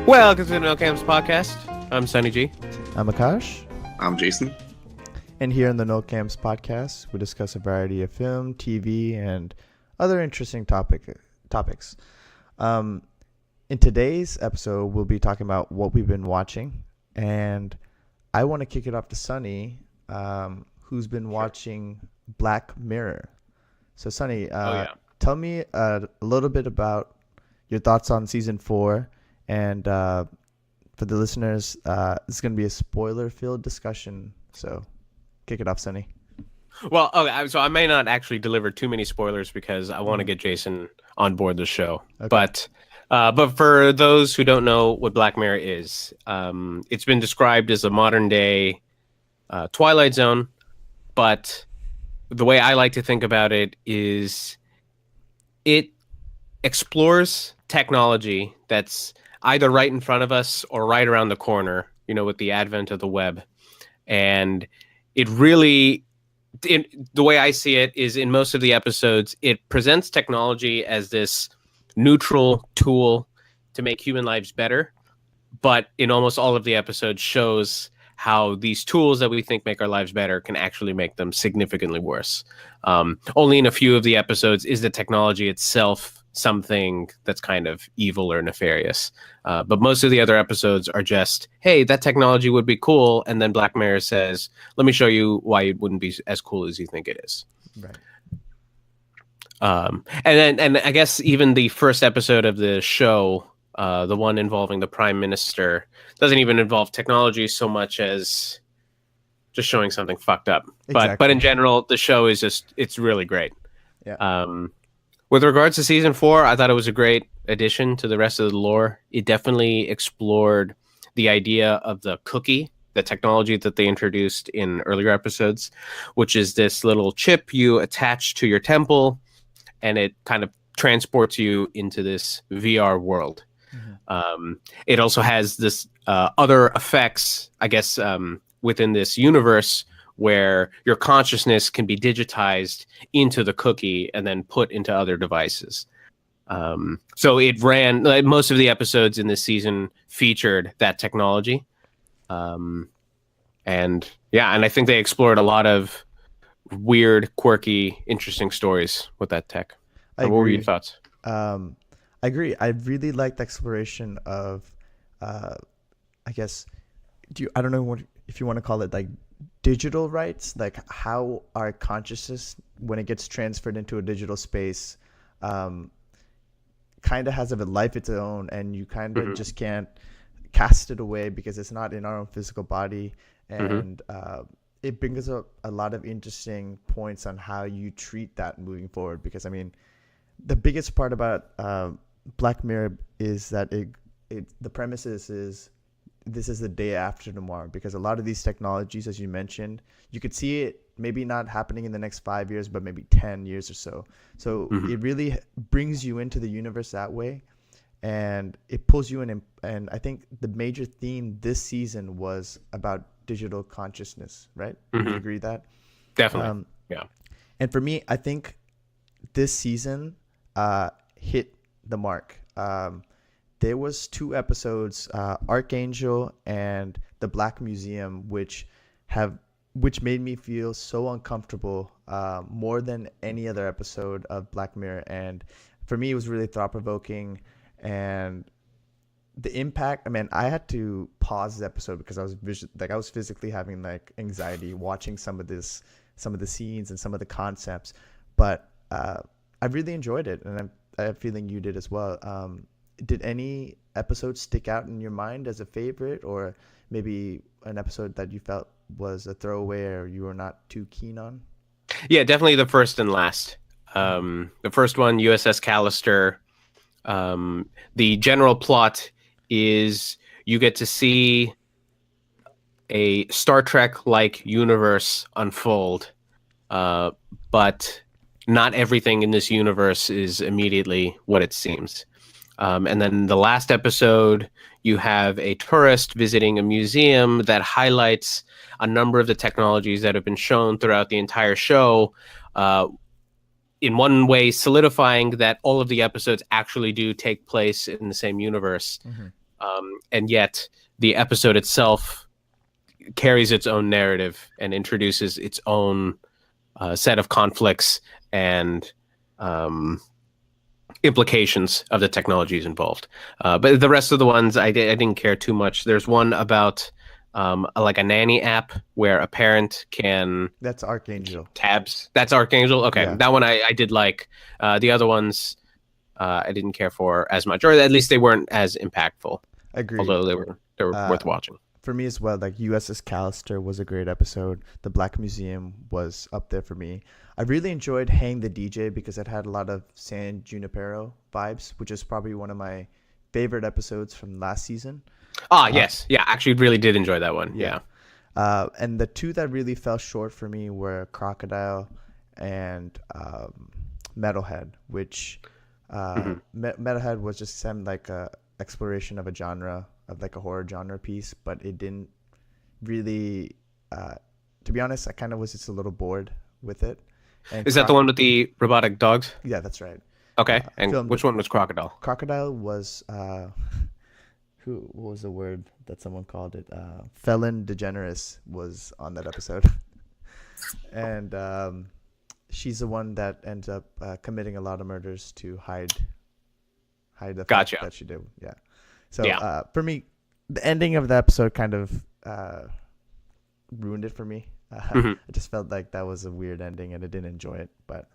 Welcome to the No Camps podcast. I'm Sunny G. I'm Akash. I'm Jason. And here in the No Camps podcast, we discuss a variety of film, TV, and other interesting topics. In today's episode, we'll be talking about what we've been watching. And I want to kick it off to Sunny, who's been watching Black Mirror. So, Sunny, tell me a little bit about your thoughts on season 4. And for the listeners, it's going to be a spoiler-filled discussion. So, kick it off, Sunny. Well, okay, so I may not actually deliver too many spoilers because I want to get Jason on board the show. Okay. But for those who don't know what Black Mirror is, it's been described as a modern-day Twilight Zone. But the way I like to think about it is it explores technology that's either right in front of us or right around the corner, with the advent of the web. And it really, the way I see it is in most of the episodes, it presents technology as this neutral tool to make human lives better. But in almost all of the episodes shows how these tools that we think make our lives better can actually make them significantly worse. Only in a few of the episodes is the technology itself something that's kind of evil or nefarious. But most of the other episodes are just, hey, that technology would be cool. And then Black Mirror says, let me show you why it wouldn't be as cool as you think it is. Right. And I guess even the first episode of the show, the one involving the prime minister, doesn't even involve technology so much as just showing something fucked up. Exactly. But in general, the show is it's really great. Yeah. With regards to season 4, I thought it was a great addition to the rest of the lore. It definitely explored the idea of the cookie, the technology that they introduced in earlier episodes, which is this little chip you attach to your temple, and it kind of transports you into this VR world. Mm-hmm. It also has this other effects, I guess, within this universe, where your consciousness can be digitized into the cookie and then put into other devices. So it ran, most of the episodes in this season featured that technology. And I think they explored a lot of weird, quirky, interesting stories with that tech. What were your thoughts? I agree. I really liked the exploration of, I guess, I don't know if you want to call it like digital rights, like how our consciousness, when it gets transferred into a digital space, kind of has a life its own, and you kind of just can't cast it away because it's not in our own physical body. And it brings up a lot of interesting points on how you treat that moving forward. Because I mean, the biggest part about Black Mirror is that the premise is this is the day after tomorrow, because a lot of these technologies, as you mentioned, you could see it maybe not happening in the next 5 years, but maybe 10 years or so. So it really brings you into the universe that way, and it pulls you in. And I think the major theme this season was about digital consciousness, right? Would you agree with that? Definitely. Yeah. And for me, I think this season hit the mark. There was 2 episodes, Archangel and The Black Museum, which made me feel so uncomfortable, more than any other episode of Black Mirror. And for me, it was really thought-provoking. And the impact, I mean, I had to pause the episode because I was physically having like anxiety watching some of the scenes and some of the concepts. But I really enjoyed it, and I have a feeling you did as well. Did any episode stick out in your mind as a favorite, or maybe an episode that you felt was a throwaway or you were not too keen on? Yeah, definitely the first and last. The first one, USS Callister. The general plot is you get to see a Star Trek-like universe unfold, but not everything in this universe is immediately what it seems. And then the last episode, you have a tourist visiting a museum that highlights a number of the technologies that have been shown throughout the entire show, in one way solidifying that all of the episodes actually do take place in the same universe. and yet the episode itself carries its own narrative and introduces its own set of conflicts and implications of the technologies involved. But the rest of the ones, I didn't care too much. There's one about like a nanny app where a parent can... That's Archangel. Tabs. That's Archangel? Okay. Yeah. That one I did like. The other ones I didn't care for as much, or at least they weren't as impactful. Agreed. Although they were worth watching. For me as well, like USS Callister was a great episode. The Black Museum was up there for me. I really enjoyed Hang the DJ because it had a lot of San Junipero vibes, which is probably one of my favorite episodes from last season. Yes. Yeah, actually really did enjoy that one. Yeah. And the two that really fell short for me were Crocodile and Metalhead, which Metalhead was just some like a exploration of a genre, of like a horror genre piece, but it didn't really, to be honest, I kind of was just a little bored with it. And Is that the one with the robotic dogs? Yeah, that's right. Okay. And which one was Crocodile? Crocodile was what was the word that someone called it? Felon DeGeneres was on that episode. And she's the one that ends up committing a lot of murders to hide the fact that she did. Yeah. So for me, the ending of the episode kind of ruined it for me. I just felt like that was a weird ending and I didn't enjoy it. But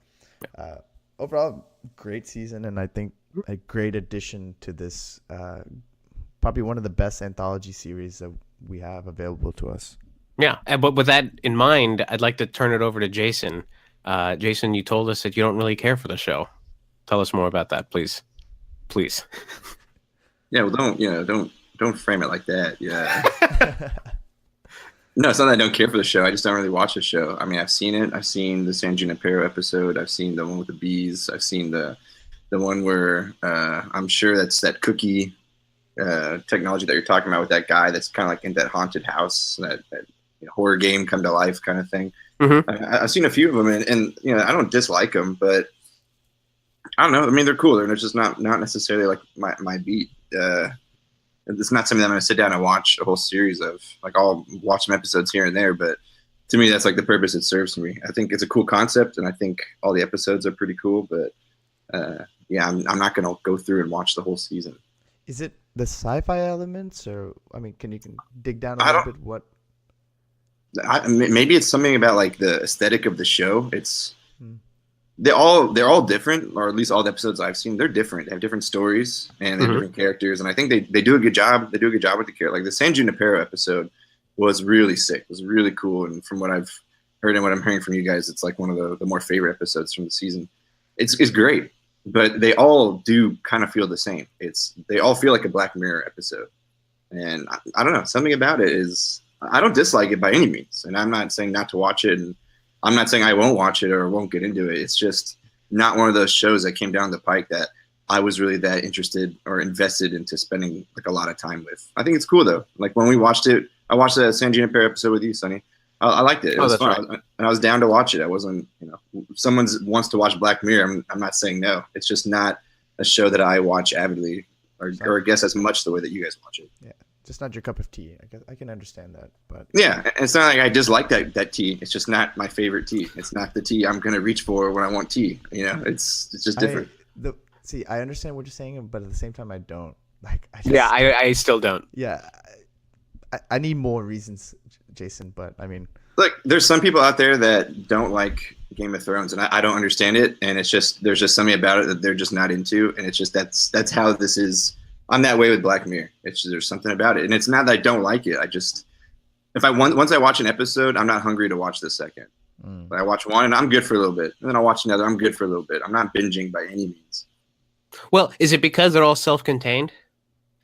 overall, great season, and I think a great addition to this, probably one of the best anthology series that we have available to us. Yeah, but with that in mind, I'd like to turn it over to Jason. Jason, you told us that you don't really care for the show. Tell us more about that, please. Please. Yeah, well, don't frame it like that. Yeah. No, it's not that I don't care for the show. I just don't really watch the show. I mean, I've seen it. I've seen the San Junipero episode. I've seen the one with the bees. I've seen the one where I'm sure that's that cookie technology that you're talking about with that guy that's kind of like in that haunted house, that horror game come to life kind of thing. I've seen a few of them, and I don't dislike them, but I don't know. I mean, they're cool. They're just not necessarily like my beat. It's not something that I'm going to sit down and watch a whole series of. Like, I'll watch some episodes here and there, but to me, that's like the purpose it serves for me. I think it's a cool concept, and I think all the episodes are pretty cool, but I'm not going to go through and watch the whole season. Is it the sci-fi elements, or I mean, can you dig down a little bit? What? Maybe it's something about like the aesthetic of the show. It's they're all different, or at least all the episodes I've seen, they're different. They have different stories and they have different characters, and I think they do a good job. They do a good job with the character. Like the San Junipero episode was really sick. It was really cool, and from what I've heard and what I'm hearing from you guys, it's like one of the more favorite episodes from the season. It's great, but they all do kind of feel the same. They all feel like a Black Mirror episode, and I don't know, something about it is, I don't dislike it by any means, and I'm not saying not to watch it, and I'm not saying I won't watch it or won't get into it. It's just not one of those shows that came down the pike that I was really that interested or invested into spending like a lot of time with. I think it's cool though. Like when we watched it, I watched the San Junipero episode with you, Sonny. I liked it. It was fun. Right. And I was down to watch it. I wasn't, if someone wants to watch Black Mirror, I'm not saying no. It's just not a show that I watch avidly or I guess as much the way that you guys watch it. Yeah. Just not your cup of tea. I can understand that, but yeah, it's not like I dislike that tea. It's just not my favorite tea. It's not the tea I'm gonna reach for when I want tea. It's just different. I understand what you're saying, but at the same time, I don't. I still don't. Yeah, I need more reasons, Jason. But I mean, look, there's some people out there that don't like Game of Thrones, and I don't understand it. And it's just there's just something about it that they're just not into, and it's just that's how this is. I'm that way with Black Mirror. There's something about it, and it's not that I don't like it. I just once I watch an episode, I'm not hungry to watch the second. I watch one and I'm good for a little bit, and then I'll watch another. I'm good for a little bit. I'm not binging by any means. Well, is it because they're all self-contained?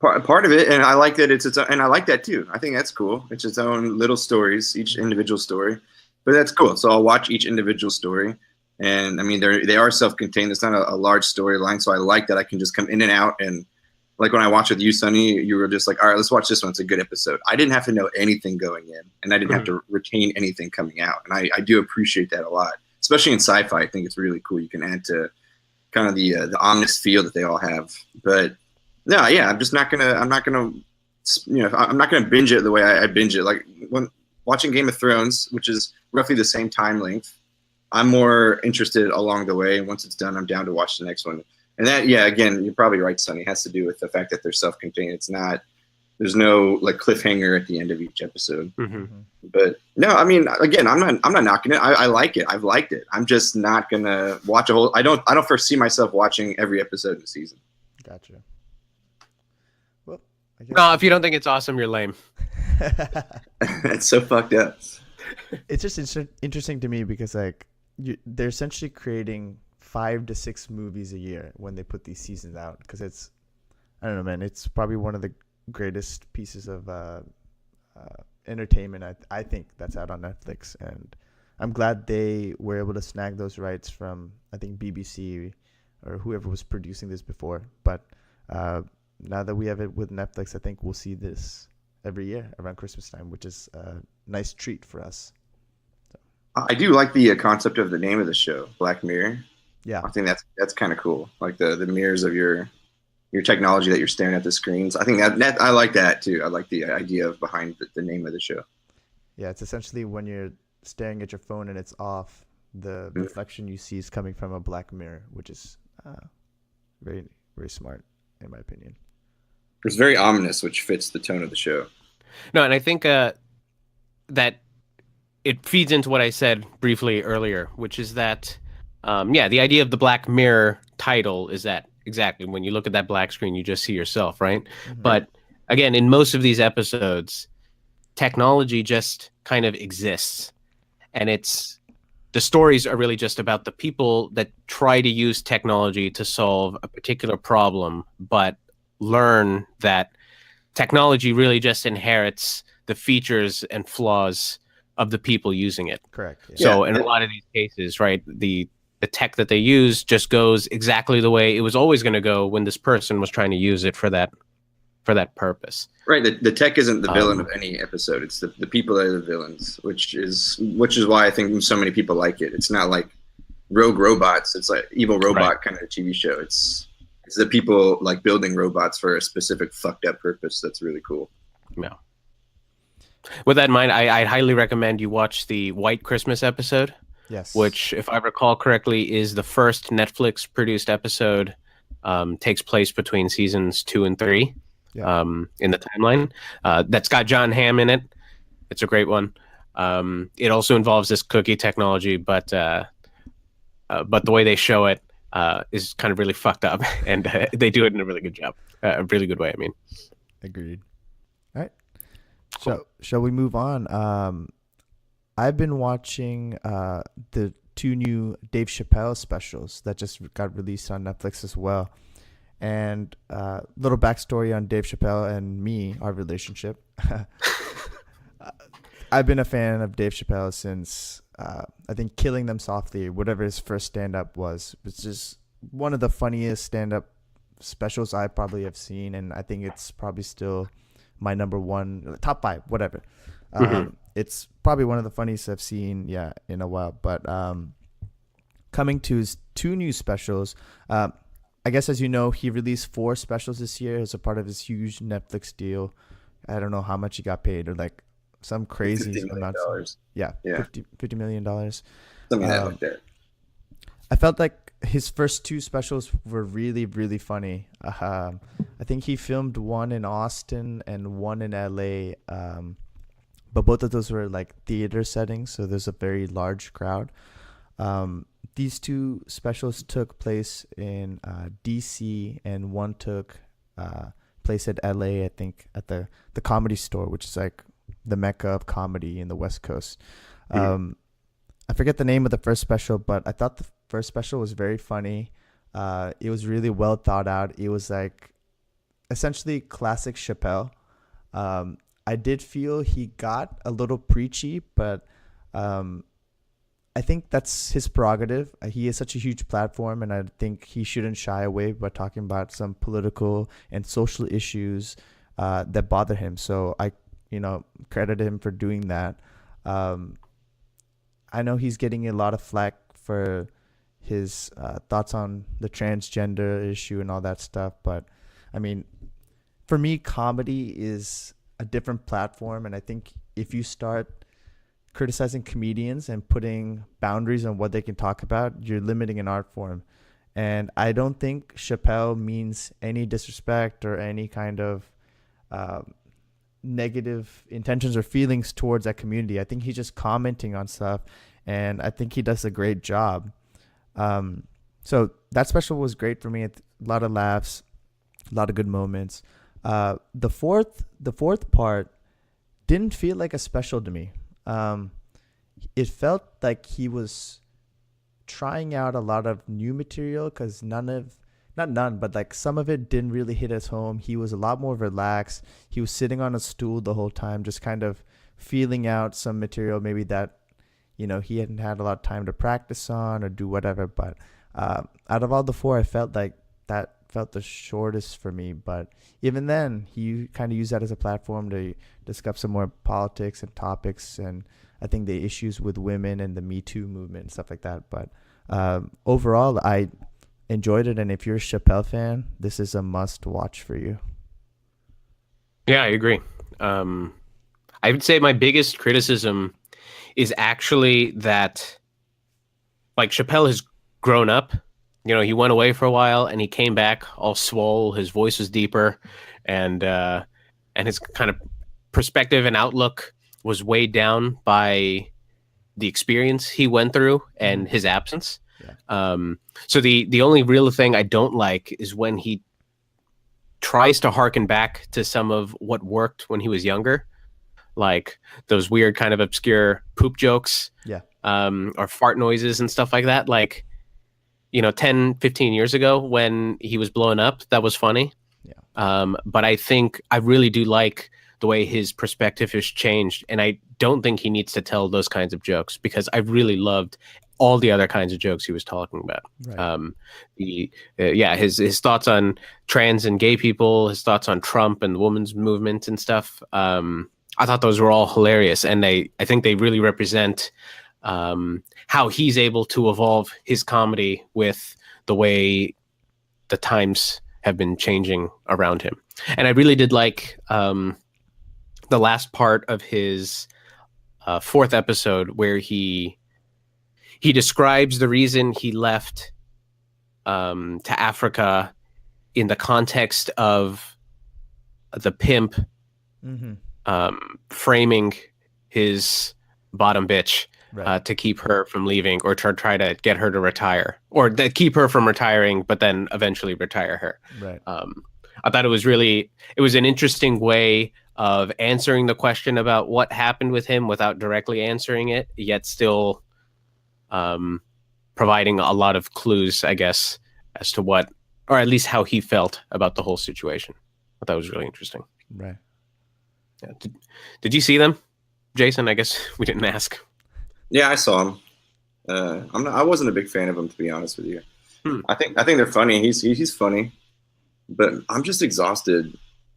Part of it, and I like that it's its own, and I like that too. I think that's cool. It's its own little stories, each individual story, but that's cool. So I'll watch each individual story, and I mean they are self-contained. It's not a large storyline, so I like that I can just come in and out. And like when I watched with you, Sonny, you were just like, all right, let's watch this one. It's a good episode. I didn't have to know anything going in, and I didn't have to retain anything coming out. And I do appreciate that a lot, especially in sci-fi. I think it's really cool. You can add to kind of the ominous feel that they all have. But No, yeah, I'm not gonna, I'm not gonna binge it the way I binge it. Like when watching Game of Thrones, which is roughly the same time length, I'm more interested along the way. And once it's done, I'm down to watch the next one. And that, yeah, again, you're probably right, Sonny. It has to do with the fact that they're self-contained. It's not. There's no like cliffhanger at the end of each episode. Mm-hmm. But no, I mean, again, I'm not knocking it. I like it. I've liked it. I'm just not gonna watch a whole. I don't foresee myself watching every episode of the season. Gotcha. Well, I guess No, if you don't think it's awesome, you're lame. That's so fucked up. it's just interesting to me because like they're essentially creating 5 to 6 movies a year when they put these seasons out, because it's, I don't know, man, it's probably one of the greatest pieces of entertainment I think that's out on Netflix, and I'm glad they were able to snag those rights from, I think, BBC or whoever was producing this before. But now that we have it with Netflix, I think we'll see this every year around Christmas time, which is a nice treat for us. I do like the concept of the name of the show, Black Mirror. Yeah, I think that's kind of cool. Like the mirrors of your technology that you're staring at the screens. I think that I like that too. I like the idea of behind the name of the show. Yeah, it's essentially when you're staring at your phone and it's off, the reflection you see is coming from a black mirror, which is very, very smart in my opinion. It's very ominous, which fits the tone of the show. No, and I think that it feeds into what I said briefly earlier, which is that, the idea of the Black Mirror title is that exactly when you look at that black screen, you just see yourself, right? Mm-hmm. But again, in most of these episodes, technology just kind of exists, and the stories are really just about the people that try to use technology to solve a particular problem, but learn that technology really just inherits the features and flaws of the people using it. Correct. Yeah. So in a lot of these cases, right, the tech that they use just goes exactly the way it was always going to go when this person was trying to use it for that purpose. Right. The tech isn't the villain of any episode. It's the people that are the villains, which is why I think so many people like it. It's not like Rogue Robots. It's like Evil Robot kind of a TV show. It's the people like building robots for a specific fucked up purpose. That's really cool. Yeah. With that in mind, I highly recommend you watch the White Christmas episode. Yes. Which, if I recall correctly, is the first Netflix produced episode. Takes place between seasons 2 and 3. Yeah. In the timeline. That's got John Hamm in it. It's a great one. It also involves this cookie technology, but the way they show it is kind of really fucked up, and they do it in a really good job, a really good way. I mean, agreed. All right. So shall we move on? I've been watching the 2 new Dave Chapelle specials that just got released on Netflix as well. And little backstory on Dave Chapelle and me, our relationship. I've been a fan of Dave Chapelle since I think Killing Them Softly, whatever his first stand-up was. It's just one of the funniest stand-up specials I probably have seen, and I think it's probably still my number 1, top 5, whatever. It's probably one of the funniest I've seen, in a while. But coming to his 2 new specials, I guess, as you know, he released 4 specials this year as a part of his huge Netflix deal. I don't know how much he got paid, or like some crazy amount. Yeah. $50 million. Something like that. I felt like his first 2 specials were really, really funny. I think he filmed one in Austin and one in LA. But both of those were like theater settings, so there's a very large crowd. These 2 specials took place in DC, and one took place at LA, I think, at the Comedy Store, which is like the mecca of comedy in the West Coast. I forget the name of the first special, but I thought the first special was very funny. It was really well thought out. It was like essentially classic Chapelle. I did feel he got a little preachy, but I think that's his prerogative. He has such a huge platform, and I think he shouldn't shy away by talking about some political and social issues that bother him. So I, credit him for doing that. I know he's getting a lot of flack for his thoughts on the transgender issue and all that stuff, but I mean, for me, comedy is a different platform, and I think if you start criticizing comedians and putting boundaries on what they can talk about, you're limiting an art form. And I don't think Chappelle means any disrespect or any kind of negative intentions or feelings towards that community. I think he's just commenting on stuff, and I think he does a great job. So that special was great for me. A lot of laughs, a lot of good moments. The fourth part didn't feel like a special to me. It felt like he was trying out a lot of new material because but like some of it didn't really hit us home. He was a lot more relaxed. He was sitting on a stool the whole time, just kind of feeling out some material maybe that, he hadn't had a lot of time to practice on or do whatever. But out of all the four, I felt like that felt the shortest for me. But even then, he kind of used that as a platform to discuss some more politics and topics, and I think the issues with women and the Me Too movement and stuff like that. But overall, I enjoyed it, and if you're a Chappelle fan, this is a must watch for you. Yeah, I agree. I would say my biggest criticism is actually that, like, Chappelle has grown up. He went away for a while and he came back all swole. His voice was deeper, and his kind of perspective and outlook was weighed down by the experience he went through and his absence. Yeah. So the only real thing I don't like is when he tries to harken back to some of what worked when he was younger, like those weird kind of obscure poop jokes, or fart noises and stuff like that. Like, 10, 15 years ago when he was blowing up, that was funny. Yeah. But I think I really do like the way his perspective has changed, and I don't think he needs to tell those kinds of jokes because I really loved all the other kinds of jokes he was talking about. Right. His thoughts on trans and gay people, his thoughts on Trump and the women's movement and stuff. I thought those were all hilarious, and I think they really represent how he's able to evolve his comedy with the way the times have been changing around him. And I really did like the last part of his fourth episode where he describes the reason he left to Africa in the context of the pimp framing his bottom bitch. Right. To keep her from leaving or to try to get her to retire or to keep her from retiring, but then eventually retire her. Right. I thought it was an interesting way of answering the question about what happened with him without directly answering it, yet still providing a lot of clues, I guess, as to what, or at least how he felt about the whole situation. I thought that was really interesting. Right. Yeah. Did you see them, Jason? I guess we didn't ask. Yeah, I saw him. I wasn't a big fan of him, to be honest with you. I think they're funny. He's funny, but I'm just exhausted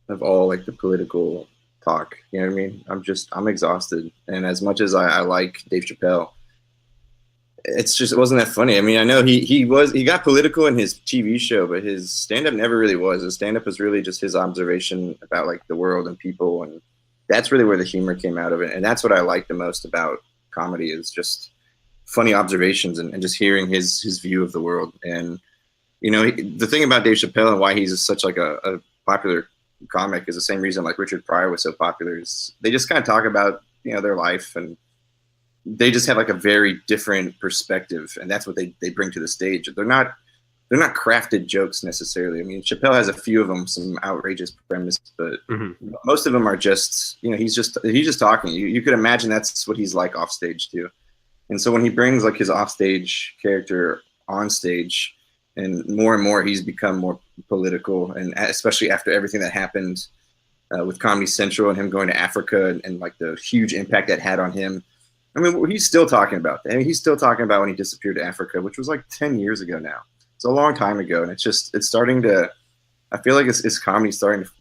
of all like the political talk. You know what I mean? I'm exhausted. And as much as I like Dave Chappelle, it wasn't that funny. I mean, I know he got political in his TV show, but his stand-up never really was. His stand-up was really just his observation about like the world and people, and that's really where the humor came out of it. And that's what I like the most about comedy, is just funny observations and just hearing his view of the world. And the thing about Dave Chappelle and why he's such like a popular comic is the same reason like Richard Pryor was so popular. Is they just kind of talk about their life, and they just have like a very different perspective, and that's what they bring to the stage. They're not crafted jokes necessarily. I mean, Chappelle has a few of them, some outrageous premise, but most of them are just, he's just talking. You could imagine that's what he's like off stage too. And so when he brings like his offstage character on stage, and more he's become more political, and especially after everything that happened with Comedy Central and him going to Africa and like the huge impact that had on him. I mean, he's still talking about that. I mean, he's still talking about when he disappeared to Africa, which was like 10 years ago now. It's a long time ago, and it's starting to, I feel like his comedy starting to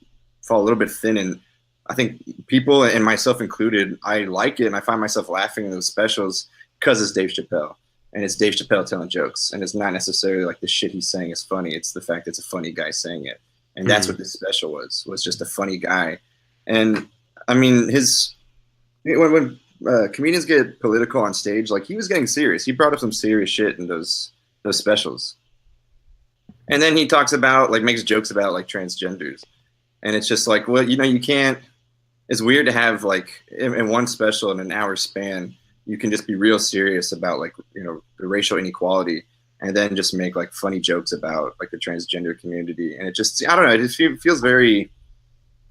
fall a little bit thin, and I think people, and myself included, I like it, and I find myself laughing in those specials because it's Dave Chappelle, and it's Dave Chappelle telling jokes, and it's not necessarily like the shit he's saying is funny. It's the fact it's a funny guy saying it, and that's what this special was just a funny guy. And I mean, when comedians get political on stage, like he was getting serious. He brought up some serious shit in those specials. And then he talks about like makes jokes about like transgenders, and it's just like, well, you can't. It's weird to have like in one special in an hour span, you can just be real serious about like the racial inequality, and then just make like funny jokes about like the transgender community, and it just I don't know, it just feels very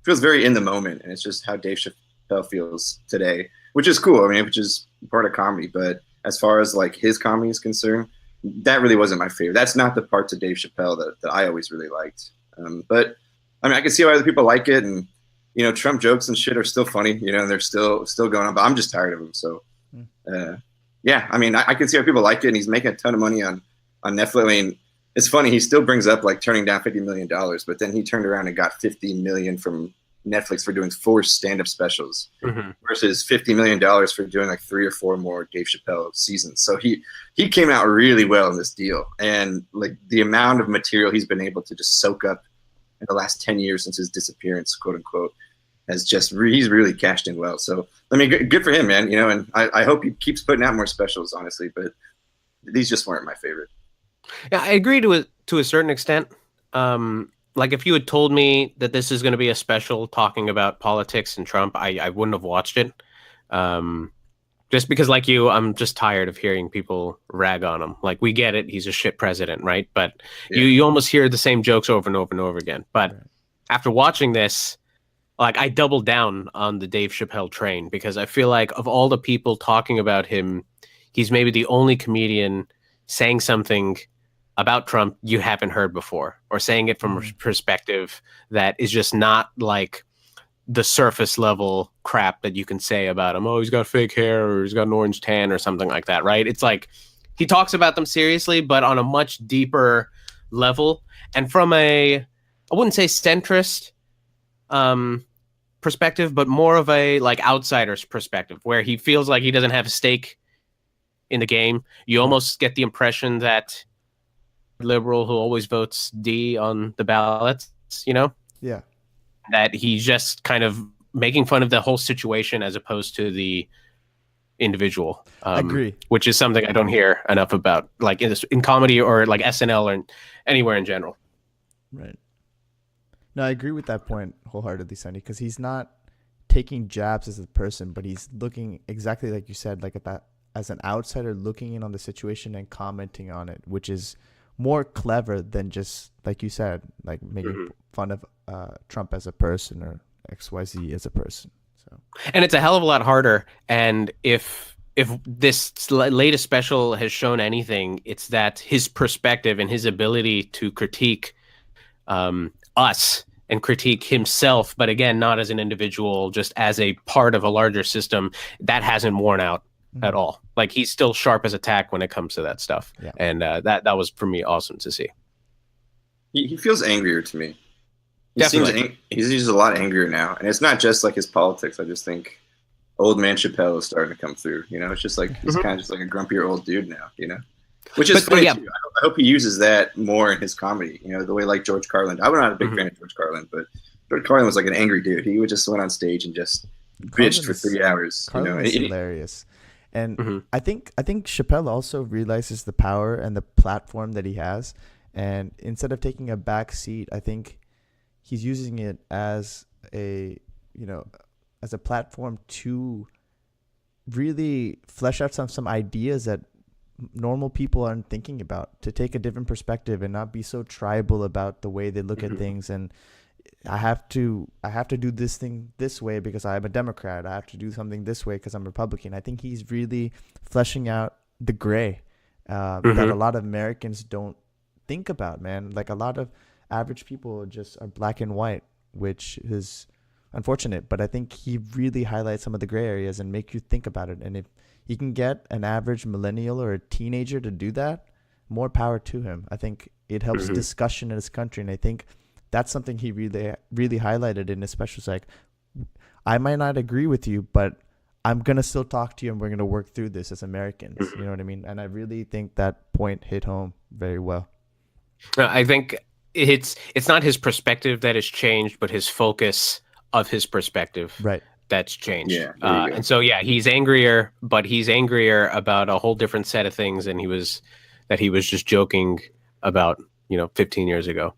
in the moment, and it's just how Dave Chappelle feels today, which is cool. I mean, which is part of comedy, but as far as like his comedy is concerned, that really wasn't my favorite. That's not the parts of Dave Chappelle that I always really liked. But I mean, I can see why other people like it, and Trump jokes and shit are still funny, and they're still going on. But I'm just tired of them. So, yeah, I mean, I can see why people like it, and he's making a ton of money on Netflix. I mean, it's funny. He still brings up like turning down $50 million, but then he turned around and got $50 million from Netflix for doing 4 stand-up specials versus $50 million for doing like 3 or 4 more Dave Chappelle seasons. So he came out really well in this deal, and like the amount of material he's been able to just soak up in the last 10 years since his disappearance, quote unquote, has just he's really cashed in well. So I mean, good for him, man. And I hope he keeps putting out more specials, honestly. But these just weren't my favorite. Yeah, I agree to a certain extent. Like if you had told me that this is going to be a special talking about politics and Trump, I wouldn't have watched it. Just because, like you, I'm just tired of hearing people rag on him. Like, we get it, he's a shit president, right? But you almost hear the same jokes over and over and over again. But after watching this, like, I doubled down on the Dave Chappelle train, because I feel like of all the people talking about him, he's maybe the only comedian saying something about Trump you haven't heard before, or saying it from a perspective that is just not like the surface level crap that you can say about him. Oh, he's got fake hair, or he's got an orange tan, or something like that, right? It's like he talks about them seriously, but on a much deeper level, and from I wouldn't say centrist perspective, but more of a like outsider's perspective, where he feels like he doesn't have a stake in the game. You almost get the impression that liberal who always votes D on the ballots, Yeah. that he's just kind of making fun of the whole situation as opposed to the individual. Agree. Which is something I don't hear enough about, like in comedy or like SNL or anywhere in general. Right. No, I agree with that point wholeheartedly, Sunny, because he's not taking jabs as a person, but he's looking exactly like you said, like at that as an outsider looking in on the situation and commenting on it, which is more clever than just, like you said, like making fun of Trump as a person or XYZ as a person. So, and it's a hell of a lot harder. And if this latest special has shown anything, it's that his perspective and his ability to critique us and critique himself, but again, not as an individual, just as a part of a larger system, that hasn't worn out at all. Like, he's still sharp as a tack when it comes to that stuff. Yeah. And that was, for me, awesome to see. He feels angrier to me. He's a lot angrier now. And it's not just like his politics. I just think old man Chapelle is starting to come through. It's just like he's kind of just like a grumpier old dude now, Which is funny too. I hope he uses that more in his comedy. The way like George Carlin. I'm not a big fan of George Carlin, but George Carlin was like an angry dude. He would just went on stage and just bitched for 3 hours. Carlin is hilarious. And I think Chappelle also realizes the power and the platform that he has, and instead of taking a back seat, I think he's using it as a platform to really flesh out some ideas that normal people aren't thinking about, to take a different perspective and not be so tribal about the way they look at things. And I have to do this thing this way because I'm a Democrat. I have to do something this way because I'm Republican. I think he's really fleshing out the gray that a lot of Americans don't think about, man. Like, a lot of average people just are black and white, which is unfortunate. But I think he really highlights some of the gray areas and make you think about it. And if he can get an average millennial or a teenager to do that, more power to him. I think it helps discussion in this country. And I think that's something he really highlighted in his specials. Like, I might not agree with you, but I'm going to still talk to you and we're going to work through this as Americans. You know what I mean? And I really think that point hit home very well. I think it's not his perspective that has changed, but his focus of his perspective that's changed. Yeah, and so he's angrier, but he's angrier about a whole different set of things than he was just joking about 15 years ago.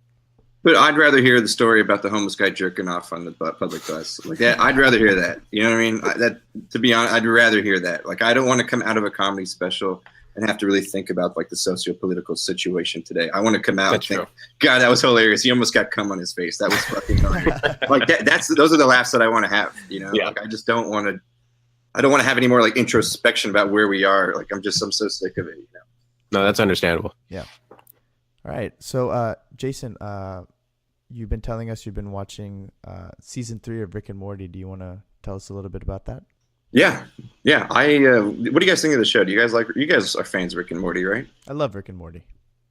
But I'd rather hear the story about the homeless guy jerking off on the public bus. Like that, I'd rather hear that. You know what I mean? That, to be honest, I'd rather hear that. Like, I don't want to come out of a comedy special and have to really think about like the socio-political situation today. I want to come out and think, God, that was hilarious. He almost got cum on his face. That was fucking hilarious. Like those are the laughs that I want to have. Like, I just don't want to. I don't want to have any more like introspection about where we are. Like, I'm so sick of it. No, that's understandable. Yeah. All right. So, Jason, you've been telling us you've been watching season 3 of Rick and Morty. Do you want to tell us a little bit about that? Yeah. What do you guys think of the show? Do you guys like? You guys are fans of Rick and Morty, right? I love Rick and Morty.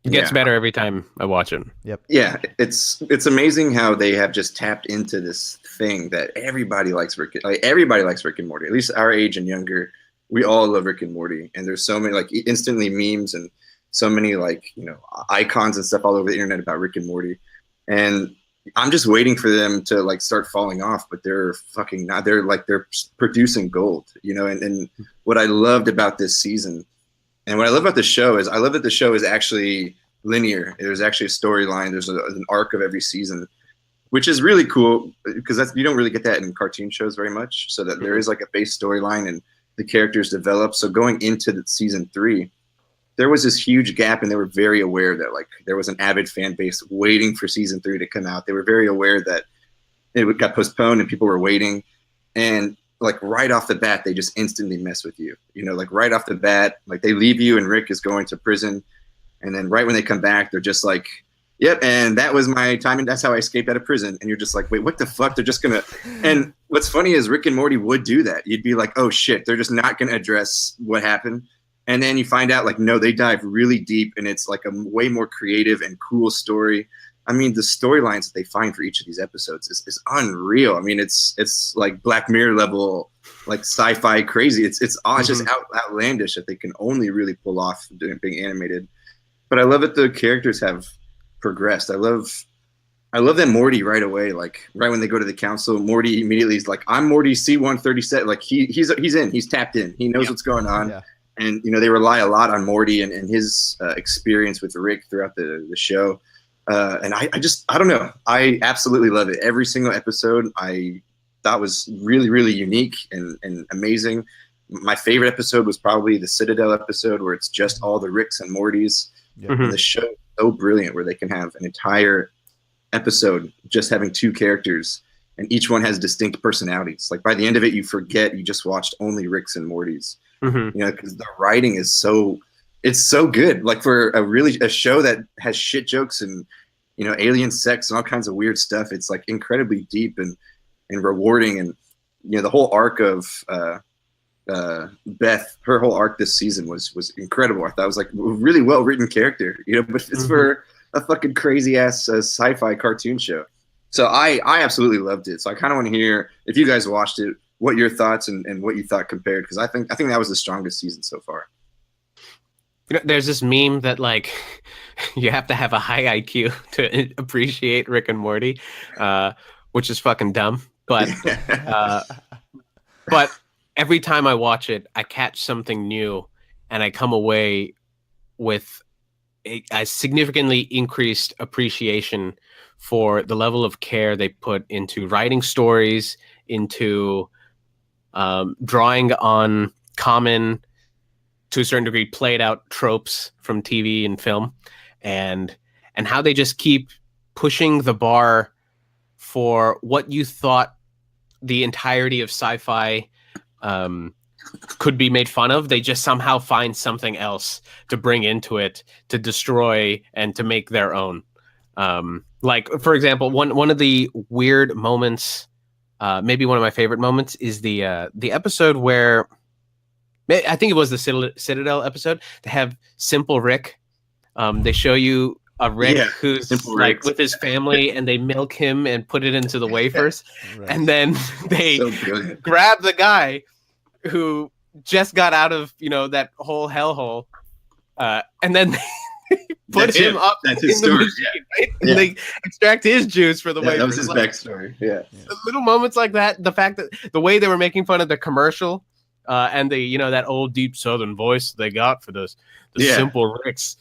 It gets better every time I watch it. Yep. Yeah, it's amazing how they have just tapped into this thing that everybody likes. Everybody likes Rick and Morty. At least our age and younger, we all love Rick and Morty. And there's so many like instantly memes and so many like icons and stuff all over the internet about Rick and Morty. And I'm just waiting for them to like start falling off, but they're fucking not. They're producing gold, and what I loved about this season and what I love about the show is I love that the show is actually linear. There's actually a storyline. There's an arc of every season, which is really cool because you don't really get that in cartoon shows very much. So that there is like a base storyline and the characters develop. So going into the season 3, there was this huge gap, and they were very aware that like there was an avid fan base waiting for season 3 to come out. They were very aware that it got postponed and people were waiting. And like right off the bat, they just instantly mess with you. Like right off the bat, like they leave you and Rick is going to prison. And then right when they come back, they're just like, yep, and that was my time, and that's how I escaped out of prison. And you're just like, wait, what the fuck? They're just gonna. And what's funny is Rick and Morty would do that. You'd be like, oh shit, they're just not gonna address what happened. And then you find out like, no, they dive really deep, and it's like a way more creative and cool story. I mean, the storylines that they find for each of these episodes is unreal. I mean, it's like Black Mirror level, like sci-fi crazy. It's just outlandish that they can only really pull off doing being animated. But I love that the characters have progressed. I love that Morty right away, like right when they go to the council, Morty immediately is like, I'm Morty C-137. Like he's in, he's tapped in. He knows what's going on. Yeah. And, they rely a lot on Morty and his experience with Rick throughout the show. And I don't know. I absolutely love it. Every single episode I thought was really, really unique and amazing. My favorite episode was probably the Citadel episode where it's just all the Ricks and Mortys. Yeah. And the show is so brilliant where they can have an entire episode just having 2 characters and each one has distinct personalities. Like by the end of it, you forget you just watched only Ricks and Mortys. Because the writing is so good. Like for a show that has shit jokes and alien sex and all kinds of weird stuff, it's like incredibly deep and rewarding. And the whole arc of Beth, her whole arc this season was incredible. I thought it was like a really well written character, but it's for a fucking crazy ass sci-fi cartoon show. So I absolutely loved it. So I kind of want to hear if you guys watched it, what your thoughts and what you thought compared, because I think that was the strongest season so far. There's this meme that like you have to have a high IQ to appreciate Rick and Morty, which is fucking dumb. But but every time I watch it, I catch something new, and I come away with a significantly increased appreciation for the level of care they put into writing stories, into drawing on common, to a certain degree, played out tropes from TV and film, and how they just keep pushing the bar for what you thought the entirety of sci-fi could be made fun of. They just somehow find something else to bring into it, to destroy and to make their own. Like, for example, one of the weird moments, maybe one of my favorite moments, is the episode where I think it was the Citadel episode. They have Simple Rick. They show you a Rick who's like with his family, and they milk him and put it into the wafers, right. And then they grab the guy who just got out of that whole hellhole, and then put him up That's in his the story. machine, right? Yeah. And they extract his juice for the way. That was his backstory. Yeah. Little moments like that, the fact that the way they were making fun of the commercial, and the that old deep Southern voice they got for the simple Ricks,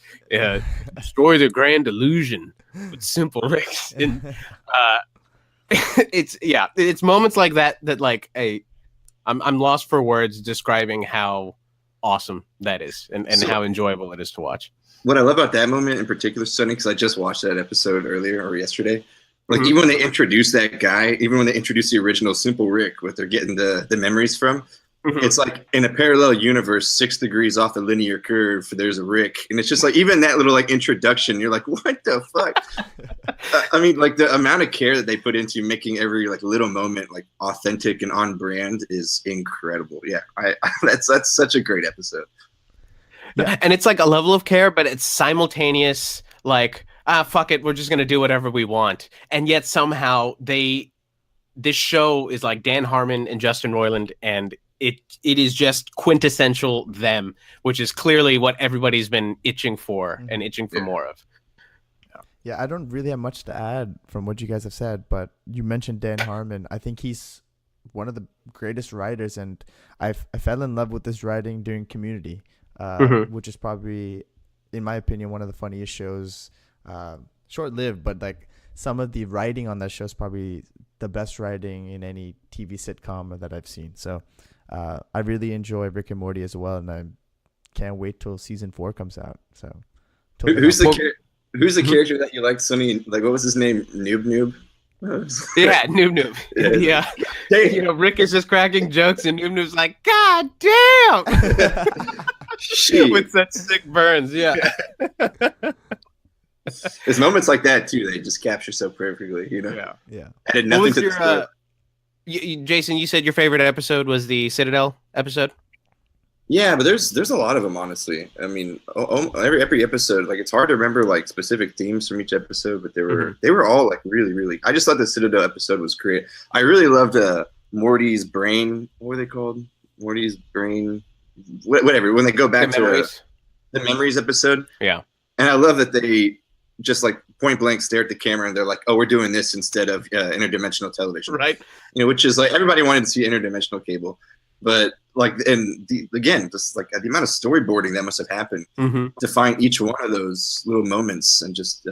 destroy the grand illusion with simple Ricks. And it's moments like that like I'm lost for words describing how awesome that is and how enjoyable it is to watch. What I love about that moment in particular, Sonny, because I just watched that episode earlier or yesterday. Like even when they introduce that guy, even when they introduce the original Simple Rick, what they're getting the memories from, it's like in a parallel universe, 6 degrees off the linear curve, there's a Rick. And it's just like, even that little like introduction, you're like, what the fuck? I mean, like the amount of care that they put into making every like little moment like authentic and on brand is incredible. Yeah, that's such a great episode. Yeah. And it's like a level of care, but it's simultaneous, like, fuck it, we're just going to do whatever we want. And yet somehow this show is like Dan Harmon and Justin Roiland, and it is just quintessential them, which is clearly what everybody's been itching for and itching for more of. Yeah, I don't really have much to add from what you guys have said, but you mentioned Dan Harmon. I think he's one of the greatest writers, and I fell in love with his writing during Community, which is probably, in my opinion, one of the funniest shows. Short-lived, but like some of the writing on that show is probably the best writing in any TV sitcom that I've seen. So I really enjoy Rick and Morty as well, and I can't wait till season 4 comes out. So who's the character that you like, Sonny? Like, what was his name? Noob? Yeah, Noob. Yeah. Rick is just cracking jokes, and Noob's like, God damn! With such sick burns, yeah. There's moments like that too. They just capture so perfectly, Yeah. Added nothing to the story. Jason, you said your favorite episode was the Citadel episode? Yeah, but there's a lot of them, honestly. I mean, every episode, like, it's hard to remember like specific themes from each episode, but they were all like really, really. I just thought the Citadel episode was great. I really loved Morty's brain. What were they called? Morty's brain. Whatever. When they go back to the memories episode. Yeah. And I love that they just like point blank stare at the camera and they're like, oh, we're doing this instead of interdimensional television. Right. Which is like, everybody wanted to see interdimensional cable, but like, and again, just like the amount of storyboarding that must have happened to find each one of those little moments, and just,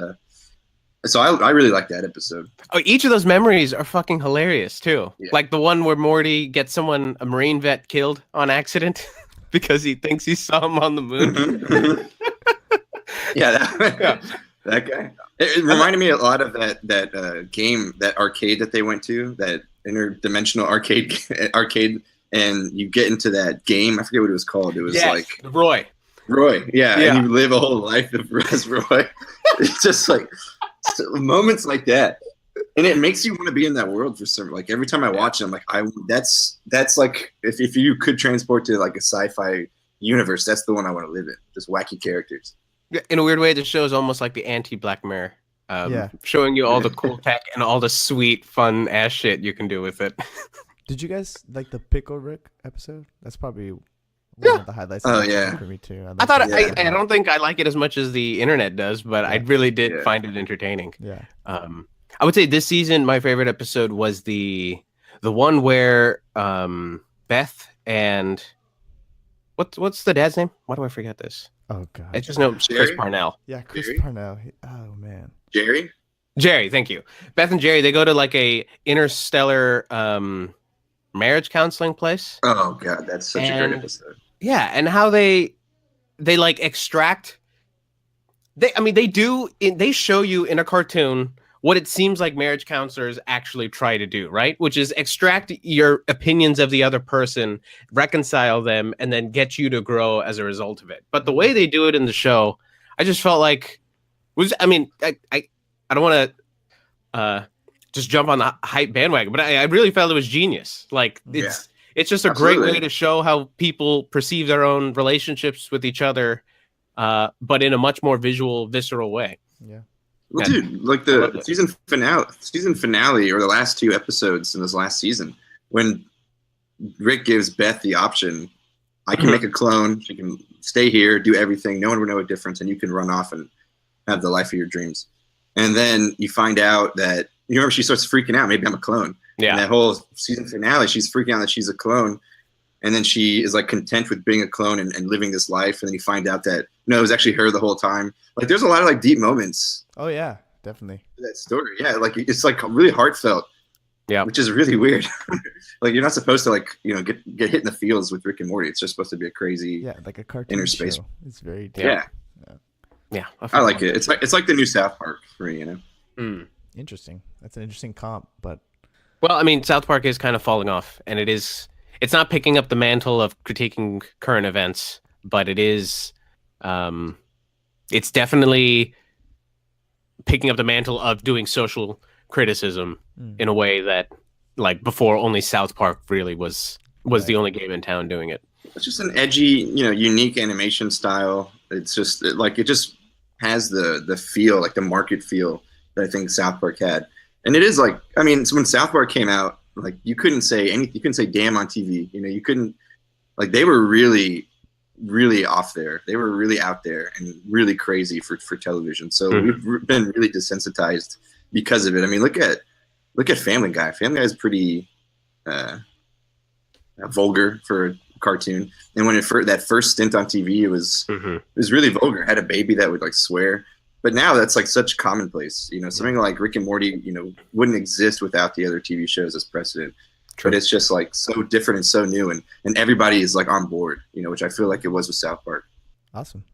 so I really like that episode. Oh, each of those memories are fucking hilarious too. Yeah. Like the one where Morty gets a Marine vet killed on accident because he thinks he saw him on the moon. That guy. It reminded me a lot of that game, that arcade that they went to, that interdimensional arcade, and you get into that game. I forget what it was called. It was like Roy. Yeah, and you live a whole life as Roy. It's just like moments like that, and it makes you want to be in that world for some. Like every time I watch it, I'm like, that's like if you could transport to like a sci-fi universe, that's the one I want to live in. Just wacky characters. In a weird way, the show is almost like the anti-Black Mirror, showing you all the cool tech and all the sweet, fun ass shit you can do with it. Did you guys like the Pickle Rick episode? That's probably one of the highlights. Oh yeah, for me too. I thought I don't think I like it as much as the internet does, but I really did find it entertaining. Yeah. I would say this season my favorite episode was the one where Beth and what's the dad's name? Why do I forget this? Oh god, I just know Chris Parnell. Yeah, Chris Parnell. Oh man, Jerry, thank you. Beth and Jerry, they go to like a interstellar marriage counseling place. Oh god, that's such a great episode. Yeah, and how they like extract. They show you in a cartoon what it seems like marriage counselors actually try to do, right? Which is extract your opinions of the other person, reconcile them, and then get you to grow as a result of it. But the way they do it in the show, I just felt like I don't want to just jump on the hype bandwagon, but I really felt it was genius. Like it's just a great way to show how people perceive their own relationships with each other, but in a much more visual, visceral way. Yeah. Well, dude, like the season finale, or the last 2 episodes in this last season, when Rick gives Beth the option I can make a clone. She can stay here, do everything. No one would know a difference, and you can run off and have the life of your dreams. And then you find out that, you remember, she starts freaking out. Maybe I'm a clone. Yeah. And that whole season finale, she's freaking out that she's a clone. And then she is like content with being a clone and living this life. And then you find out that, no, it was actually her the whole time. Like, there's a lot of like deep moments. Oh yeah, definitely. That story. Yeah. Like, it's like really heartfelt. Yeah. Which is really weird. Like, you're not supposed to like, get hit in the feels with Rick and Morty. It's just supposed to be a crazy, like a cartoon inner space. Show. It's very deep. Yeah. I like it. It's like the new South Park for me, Interesting. That's an interesting comp, but well, I mean, South Park is kind of falling off, and it's not picking up the mantle of critiquing current events, but it is, it's definitely picking up the mantle of doing social criticism in a way that, like, before only South Park really was the only game in town doing it. It's just an edgy, unique animation style. It's just it just has the feel, like the market feel that I think South Park had. And it is like, I mean, so when South Park came out, like, you couldn't say anything. You couldn't say damn on TV. You couldn't, like, they were really, really off there. They were really out there and really crazy for television. So we've been really desensitized because of it. I mean, look at Family Guy. Family Guy is pretty vulgar for a cartoon. And when that first stint on TV, it was really vulgar. It had a baby that would like swear. But now that's like such commonplace. Something like Rick and Morty, wouldn't exist without the other TV shows as precedent. True. But it's just like so different and so new, and everybody is like on board, which I feel like it was with South Park. Awesome.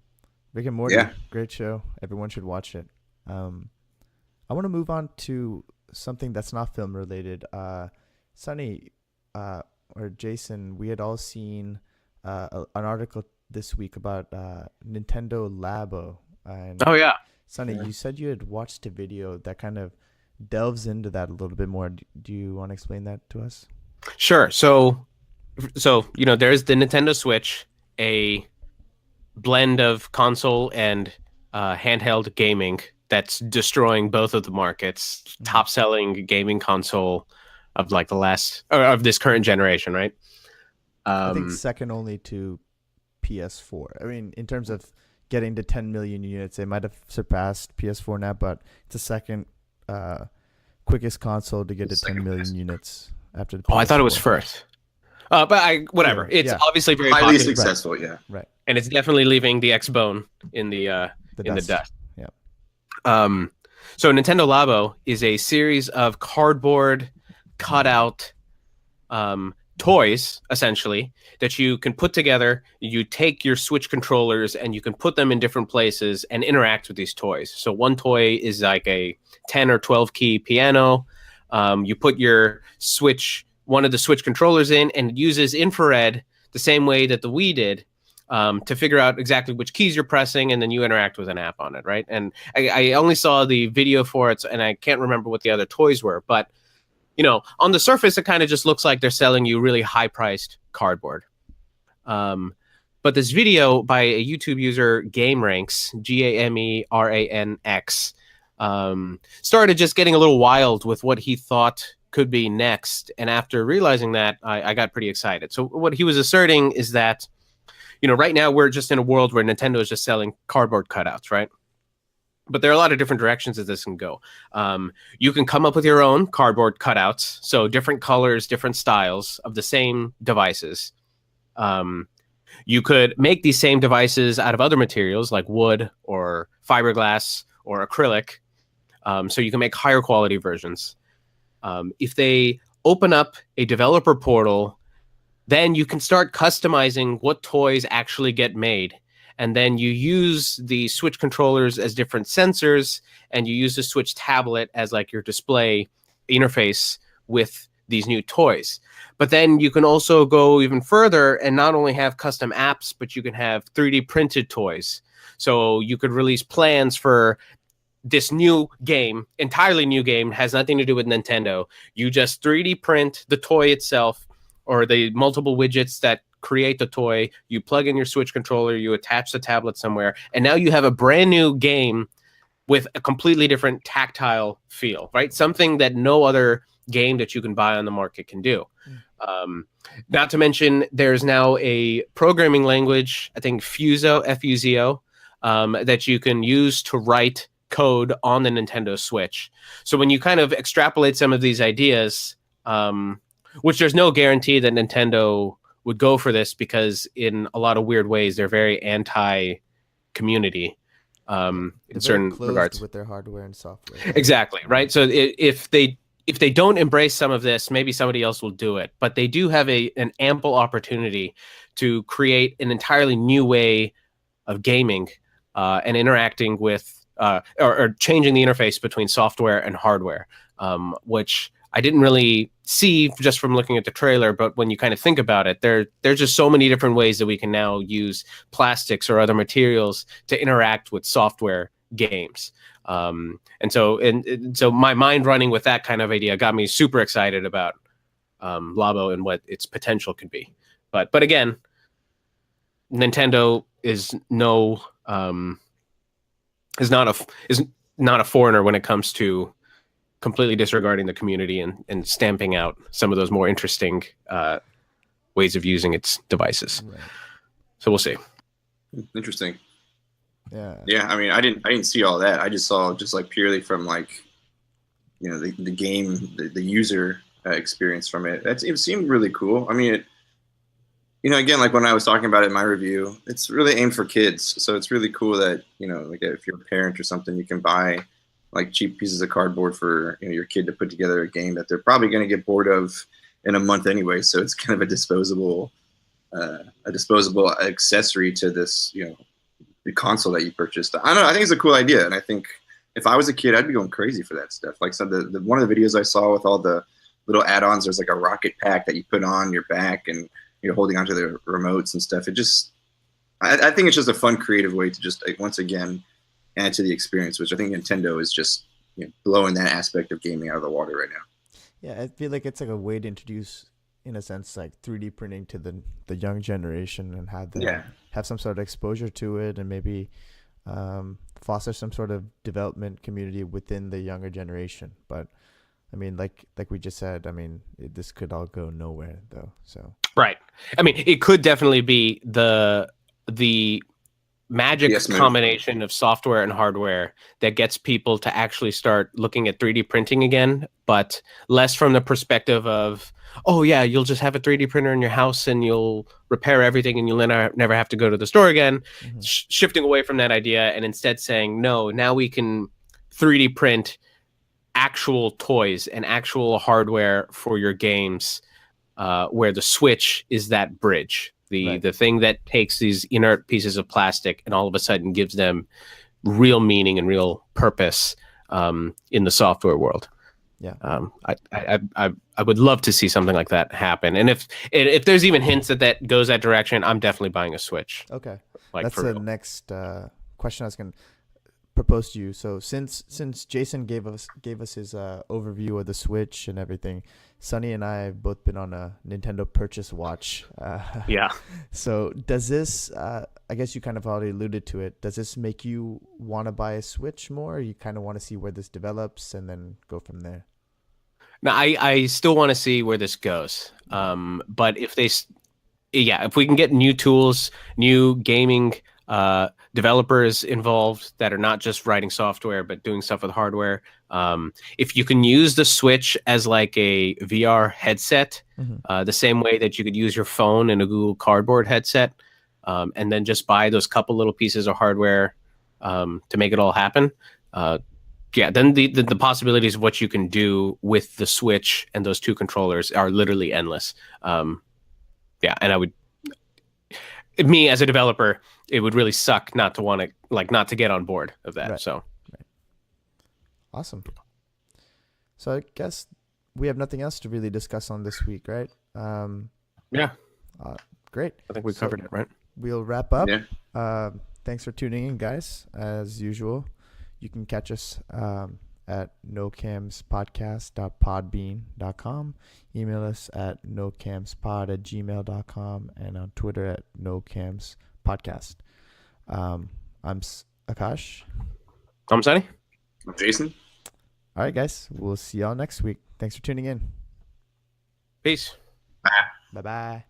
Rick and Morty, great show. Everyone should watch it. I want to move on to something that's not film related. Sunny or Jason, we had all seen an article this week about Nintendo LABO. And oh yeah. Sunny, you said you had watched a video that kind of delves into that a little bit more. Do you want to explain that to us? Sure. So there's the Nintendo Switch, a blend of console and handheld gaming that's destroying both of the markets. Top-selling gaming console of like of this current generation, right? I think second only to PS4. I mean, in terms of getting to 10 million units, it might have surpassed PS4 now, but it's the second quickest console to get to 10 million units after the PS4. Oh, I thought it was first. But whatever. It's obviously very highly popular. Successful, right. And it's definitely leaving the X-Bone in the dust. Yeah. So Nintendo LABO is a series of cardboard cutout toys, essentially, that you can put together. You take your Switch controllers and you can put them in different places and interact with these toys. So one toy is like a 10 or 12 key piano. You put one of the Switch controllers in, and it uses infrared the same way that the Wii did, to figure out exactly which keys you're pressing, and then you interact with an app on it, right? And I only saw the video for it, and I can't remember what the other toys were, but on the surface, it kind of just looks like they're selling you really high-priced cardboard. But this video by a YouTube user, GameRanx, GameRanx, started just getting a little wild with what he thought could be next. And after realizing that, I got pretty excited. So what he was asserting is that, right now we're just in a world where Nintendo is just selling cardboard cutouts, right? But there are a lot of different directions that this can go. You can come up with your own cardboard cutouts, so different colors, different styles of the same devices. You could make these same devices out of other materials like wood or fiberglass or acrylic, so you can make higher quality versions. If they open up a developer portal, then you can start customizing what toys actually get made. And then you use the Switch controllers as different sensors, and you use the Switch tablet as like your display interface with these new toys. But then you can also go even further and not only have custom apps, but you can have 3D printed toys. So you could release plans for this new game, entirely new game, has nothing to do with Nintendo. You just 3D print the toy itself, or the multiple widgets that create the toy. You plug in your Switch controller, you attach the tablet somewhere, and now you have a brand new game with a completely different tactile feel, right? Something that no other game that you can buy on the market can do. Not to mention, there's now a programming language, I think Fuso, F-U-Z-O, that you can use to write code on the Nintendo Switch. So when you kind of extrapolate some of these ideas, which there's no guarantee that Nintendo would go for this, because in a lot of weird ways, they're very anti-community in certain regards. With their hardware and software. Exactly, right? So if they don't embrace some of this, maybe somebody else will do it. But they do have an ample opportunity to create an entirely new way of gaming and interacting with or changing the interface between software and hardware, which I didn't really see just from looking at the trailer. But when you kind of think about it, there's just so many different ways that we can now use plastics or other materials to interact with software games. And so my mind running with that kind of idea got me super excited about LABO and what its potential could be. But again, Nintendo is not a foreigner when it comes to completely disregarding the community and stamping out some of those more interesting ways of using its devices. Right. So we'll see. Interesting. Yeah. I mean, I didn't see all that. I just saw like purely from like, the game, the user experience from it. It seemed really cool. I mean, again, like when I was talking about it in my review, it's really aimed for kids. So it's really cool that, like if you're a parent or something, you can buy like cheap pieces of cardboard for your kid to put together a game that they're probably going to get bored of in a month anyway. So it's kind of a disposable accessory to this, the console that you purchased. I don't know. I think it's a cool idea, and I think if I was a kid, I'd be going crazy for that stuff. Like, so the one of the videos I saw with all the little add-ons, there's like a rocket pack that you put on your back, and you're holding onto the remotes and stuff. I think it's just a fun, creative way to just once again add to the experience, which I think Nintendo is just blowing that aspect of gaming out of the water right now. Yeah, I feel like it's like a way to introduce, in a sense, like 3D printing to the young generation and have them have some sort of exposure to it, and maybe foster some sort of development community within the younger generation. But I mean, like we just said, I mean, this could all go nowhere though. So right. I mean, it could definitely be the magic combination of software and hardware that gets people to actually start looking at 3D printing again, but less from the perspective of, oh yeah, you'll just have a 3D printer in your house and you'll repair everything and you'll never have to go to the store again. Mm-hmm. Shifting away from that idea and instead saying, no, now we can 3D print actual toys and actual hardware for your games, where the Switch is that bridge. The thing that takes these inert pieces of plastic and all of a sudden gives them real meaning and real purpose in the software world. Yeah, I would love to see something like that happen. And if there's even hints that goes that direction, I'm definitely buying a Switch. Okay, that's the next question I was going to propose to you. So since Jason gave us his overview of the Switch and everything, Sonny and I have both been on a Nintendo purchase watch. Yeah. So does this, I guess you kind of already alluded to it, does this make you want to buy a Switch more? Or you kind of want to see where this develops and then go from there? No, I still want to see where this goes. But if we can get new tools, new gaming developers involved that are not just writing software but doing stuff with hardware, if you can use the Switch as like a VR headset, mm-hmm. The same way that you could use your phone in a Google Cardboard headset, and then just buy those couple little pieces of hardware to make it all happen, then the possibilities of what you can do with the Switch and those two controllers are literally endless. And me as a developer, it would really suck not to get on board of that. Right. So, right. Awesome. So I guess we have nothing else to really discuss on this week, right? Yeah. Great. I think we covered it, right? We'll wrap up. Yeah. Thanks for tuning in, guys. As usual, you can catch us at nocamspodcast.podbean.com. Email us at nocamspod@gmail.com and on Twitter at nocamspodcast. I'm Akash. I'm Sonny. I'm Jason. All right, guys. We'll see y'all next week. Thanks for tuning in. Peace. Bye bye.